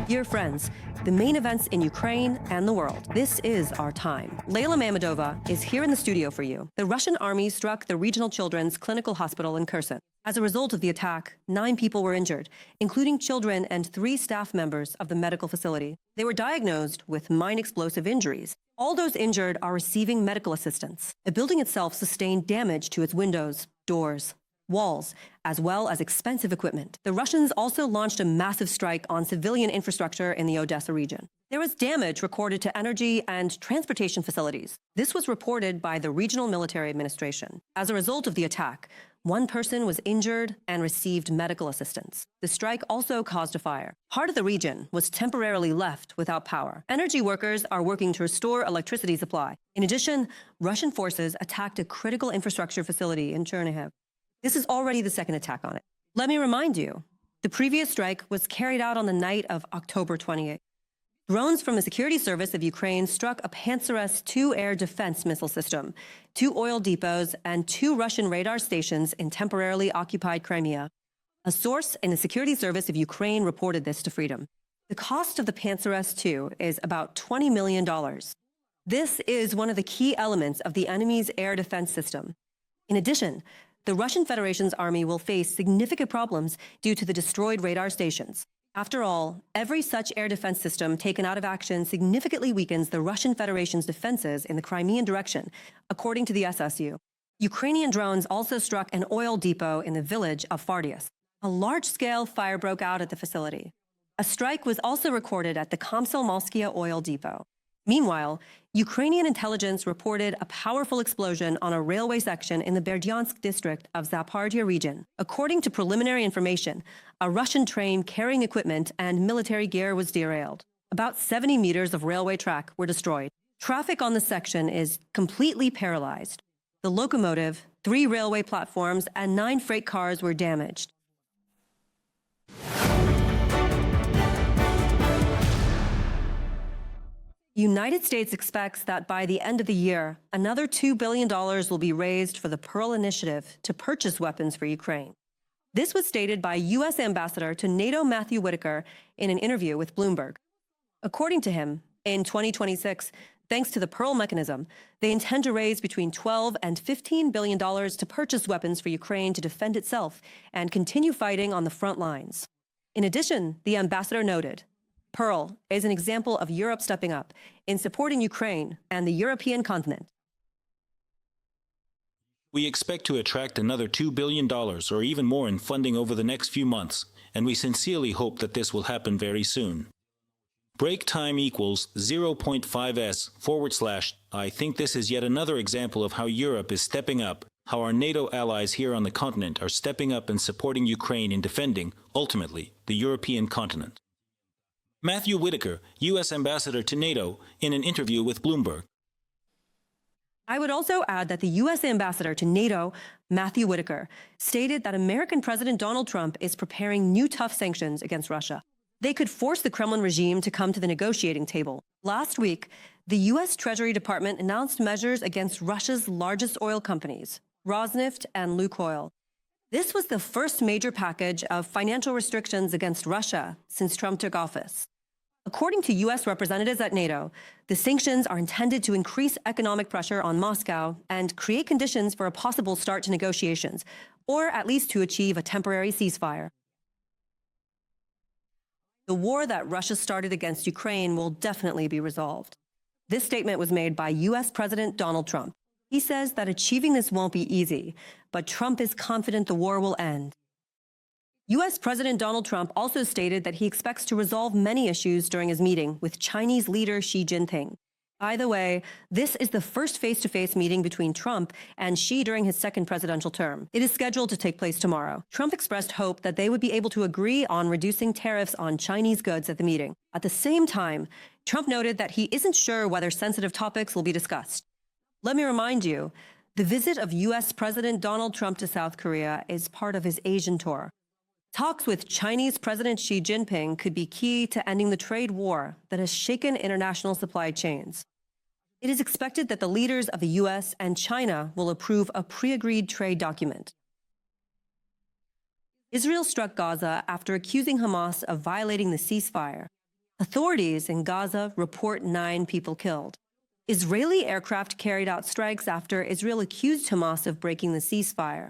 Dear friends, the main events in Ukraine and the world. This is our time. Layla Mamedova is here in the studio for you. The Russian army struck the regional children's clinical hospital in Kherson. As a result of the attack, 9 people were injured, including children and 3 staff members of the medical facility. They were diagnosed with mine explosive injuries. All those injured are receiving medical assistance. The building itself sustained damage to its windows, doors, walls, as well as expensive equipment. The Russians also launched a massive strike on civilian infrastructure in the Odesa region. There was damage recorded to energy and transportation facilities. This was reported by the Regional Military Administration. As a result of the attack, 1 person was injured and received medical assistance. The strike also caused a fire. Part of the region was temporarily left without power. Energy workers are working to restore electricity supply. In addition, Russian forces attacked a critical infrastructure facility in Chernihiv. This is already the second attack on it. Let me remind you, the previous strike was carried out on the night of October 28th. Drones from the Security Service of Ukraine struck a Pantsir-S2 air defense missile system, 2 oil depots, and 2 Russian radar stations in temporarily occupied Crimea. A source in the Security Service of Ukraine reported this to Freedom. The cost of the Pantsir-S2 is about $20 million. This is one of the key elements of the enemy's air defense system. In addition, the Russian Federation's army will face significant problems due to the destroyed radar stations. After all, every such air defense system taken out of action significantly weakens the Russian Federation's defenses in the Crimean direction, according to the SSU. Ukrainian drones also struck an oil depot in the village of Berdyansk. A large-scale fire broke out at the facility. A strike was also recorded at the Komsomolskaya oil depot. Meanwhile, Ukrainian intelligence reported a powerful explosion on a railway section in the Berdyansk district of Zaporozhye region. According to preliminary information, a Russian train carrying equipment and military gear was derailed. About 70 meters of railway track were destroyed. Traffic on the section is completely paralyzed. The locomotive, 3 railway platforms, and 9 freight cars were damaged. The United States expects that by the end of the year, another $2 billion will be raised for the Pearl Initiative to purchase weapons for Ukraine. This was stated by U.S. Ambassador to NATO Matthew Whitaker in an interview with Bloomberg. According to him, in 2026, thanks to the Pearl mechanism, they intend to raise between $12 and $15 billion to purchase weapons for Ukraine to defend itself and continue fighting on the front lines. In addition, the ambassador noted, Pearl is an example of Europe stepping up in supporting Ukraine and the European continent. We expect to attract another $2 billion or even more in funding over the next few months, and we sincerely hope that this will happen very soon. Break time equals 0.5s/. I think this is yet another example of how Europe is stepping up, how our NATO allies here on the continent are stepping up and supporting Ukraine in defending, ultimately, the European continent. Matthew Whitaker, U.S. Ambassador to NATO, in an interview with Bloomberg. I would also add that the U.S. Ambassador to NATO, Matthew Whitaker, stated that American President Donald Trump is preparing new tough sanctions against Russia. They could force the Kremlin regime to come to the negotiating table. Last week, the U.S. Treasury Department announced measures against Russia's largest oil companies, Rosneft and Lukoil. This was the first major package of financial restrictions against Russia since Trump took office. According to U.S. representatives at NATO, the sanctions are intended to increase economic pressure on Moscow and create conditions for a possible start to negotiations, or at least to achieve a temporary ceasefire. The war that Russia started against Ukraine will definitely be resolved. This statement was made by U.S. President Donald Trump. He says that achieving this won't be easy, but Trump is confident the war will end. U.S. President Donald Trump also stated that he expects to resolve many issues during his meeting with Chinese leader Xi Jinping. By the way, this is the first face-to-face meeting between Trump and Xi during his second presidential term. It is scheduled to take place tomorrow. Trump expressed hope that they would be able to agree on reducing tariffs on Chinese goods at the meeting. At the same time, Trump noted that he isn't sure whether sensitive topics will be discussed. Let me remind you, the visit of U.S. President Donald Trump to South Korea is part of his Asian tour. Talks with Chinese President Xi Jinping could be key to ending the trade war that has shaken international supply chains. It is expected that the leaders of the U.S. and China will approve a pre-agreed trade document. Israel struck Gaza after accusing Hamas of violating the ceasefire. Authorities in Gaza report 9 people killed. Israeli aircraft carried out strikes after Israel accused Hamas of breaking the ceasefire.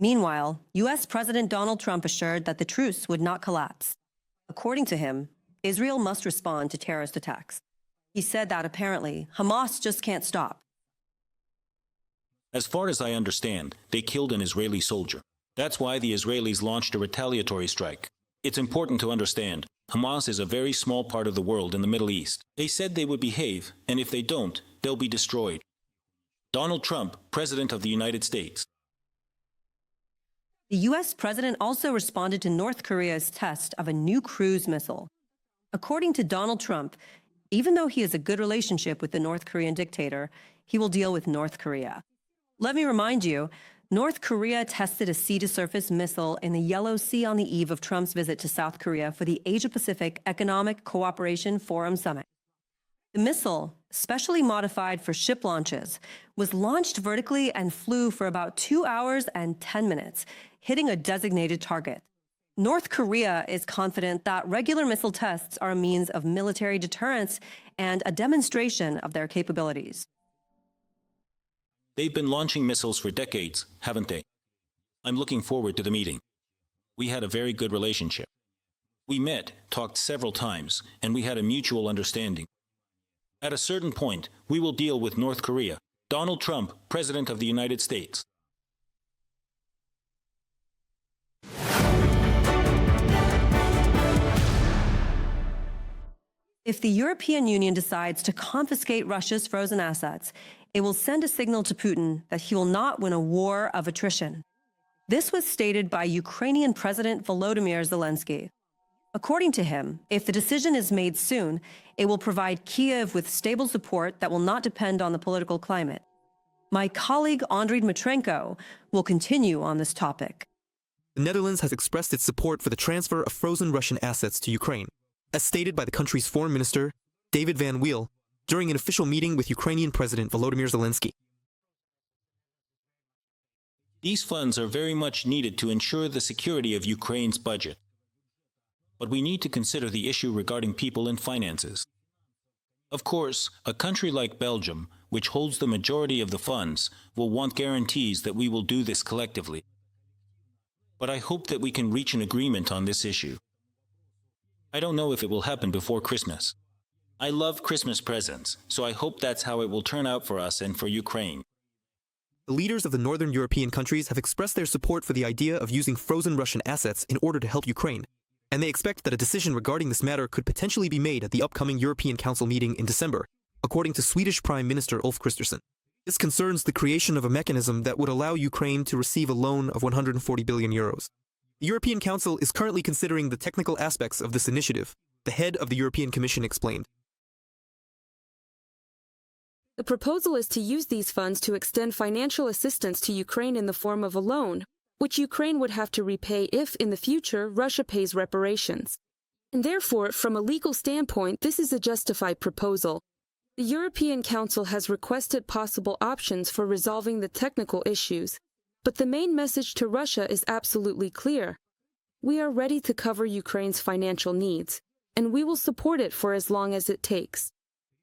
Meanwhile, U.S. President Donald Trump assured that the truce would not collapse. According to him, Israel must respond to terrorist attacks. He said that apparently Hamas just can't stop. As far as I understand, they killed an Israeli soldier. That's why the Israelis launched a retaliatory strike. It's important to understand, Hamas is a very small part of the world in the Middle East. They said they would behave, and if they don't, they'll be destroyed. Donald Trump, President of the United States. The U.S. president also responded to North Korea's test of a new cruise missile. According to Donald Trump, even though he has a good relationship with the North Korean dictator, he will deal with North Korea. Let me remind you, North Korea tested a sea-to-surface missile in the Yellow Sea on the eve of Trump's visit to South Korea for the Asia-Pacific Economic Cooperation Forum Summit. The missile, specially modified for ship launches, was launched vertically and flew for about 2 hours and 10 minutes, hitting a designated target. North Korea is confident that regular missile tests are a means of military deterrence and a demonstration of their capabilities. They've been launching missiles for decades, haven't they? I'm looking forward to the meeting. We had a very good relationship. We met, talked several times, and we had a mutual understanding. At a certain point, we will deal with North Korea. Donald Trump, President of the United States. If the European Union decides to confiscate Russia's frozen assets, it will send a signal to Putin that he will not win a war of attrition. This was stated by Ukrainian President Volodymyr Zelenskyy. According to him, if the decision is made soon, it will provide Kyiv with stable support that will not depend on the political climate. My colleague Andriy Dmytrenko will continue on this topic. The Netherlands has expressed its support for the transfer of frozen Russian assets to Ukraine, as stated by the country's foreign minister, David Van Wiel, during an official meeting with Ukrainian President Volodymyr Zelenskyy. These funds are very much needed to ensure the security of Ukraine's budget. But we need to consider the issue regarding people and finances. Of course, a country like Belgium, which holds the majority of the funds, will want guarantees that we will do this collectively. But I hope that we can reach an agreement on this issue. I don't know if it will happen before Christmas. I love Christmas presents, so I hope that's how it will turn out for us and for Ukraine. The leaders of the northern European countries have expressed their support for the idea of using frozen Russian assets in order to help Ukraine, and they expect that a decision regarding this matter could potentially be made at the upcoming European Council meeting in December, according to Swedish Prime Minister Ulf Kristersson. This concerns the creation of a mechanism that would allow Ukraine to receive a loan of 140 billion euros. The European Council is currently considering the technical aspects of this initiative, the head of the European Commission explained. The proposal is to use these funds to extend financial assistance to Ukraine in the form of a loan, which Ukraine would have to repay if, in the future, Russia pays reparations. And therefore, from a legal standpoint, this is a justified proposal. The European Council has requested possible options for resolving the technical issues, but the main message to Russia is absolutely clear. We are ready to cover Ukraine's financial needs, and we will support it for as long as it takes.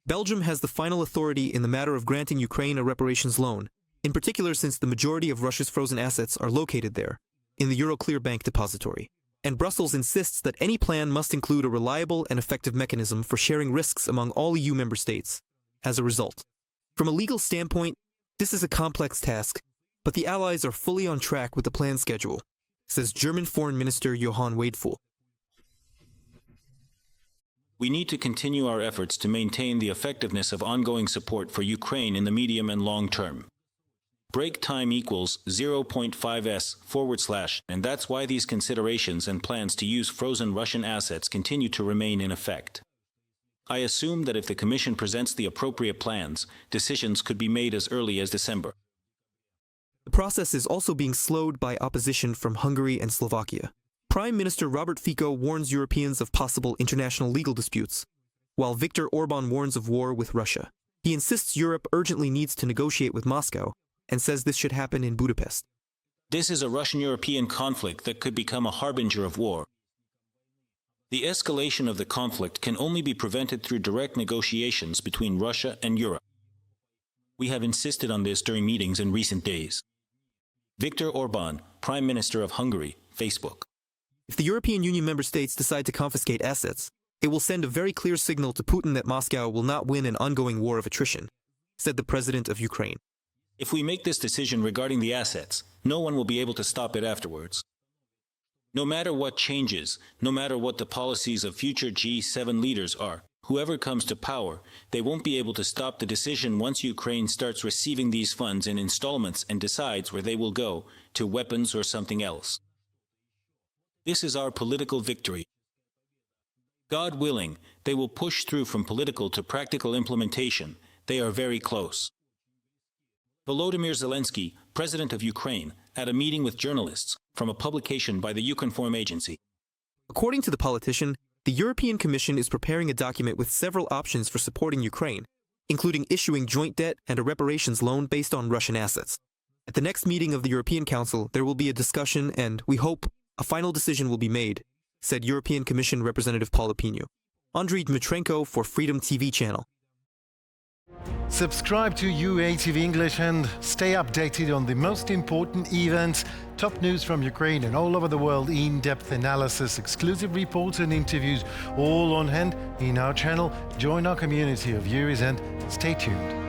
Belgium has the final authority in the matter of granting Ukraine a reparations loan, in particular since the majority of Russia's frozen assets are located there, in the Euroclear Bank depository. And Brussels insists that any plan must include a reliable and effective mechanism for sharing risks among all EU member states. As a result, from a legal standpoint, this is a complex task, but the Allies are fully on track with the planned schedule, says German Foreign Minister Johann Wadefuhl. We need to continue our efforts to maintain the effectiveness of ongoing support for Ukraine in the medium and long term. Break time equals 0.5s/, and that's why these considerations and plans to use frozen Russian assets continue to remain in effect. I assume that if the Commission presents the appropriate plans, decisions could be made as early as December. The process is also being slowed by opposition from Hungary and Slovakia. Prime Minister Robert Fico warns Europeans of possible international legal disputes, while Viktor Orban warns of war with Russia. He insists Europe urgently needs to negotiate with Moscow and says this should happen in Budapest. This is a Russian-European conflict that could become a harbinger of war. The escalation of the conflict can only be prevented through direct negotiations between Russia and Europe. We have insisted on this during meetings in recent days. Viktor Orban, Prime Minister of Hungary, Facebook. If the European Union member states decide to confiscate assets, it will send a very clear signal to Putin that Moscow will not win an ongoing war of attrition, said the president of Ukraine. If we make this decision regarding the assets, no one will be able to stop it afterwards. No matter what changes, no matter what the policies of future G7 leaders are, whoever comes to power, they won't be able to stop the decision once Ukraine starts receiving these funds in installments and decides where they will go, to weapons or something else. This is our political victory. God willing, they will push through from political to practical implementation. They are very close. Volodymyr Zelenskyy, President of Ukraine, at a meeting with journalists from a publication by the Ukrinform agency. According to the politician, the European Commission is preparing a document with several options for supporting Ukraine, including issuing joint debt and a reparations loan based on Russian assets. At the next meeting of the European Council, there will be a discussion and, we hope, a final decision will be made, said European Commission Representative Paul Opinio. Andriy Dmitrenko for Freedom TV channel. Subscribe to UATV English and stay updated on the most important events, top news from Ukraine and all over the world, in-depth analysis, exclusive reports and interviews, all on hand in our channel. Join our community of viewers and stay tuned.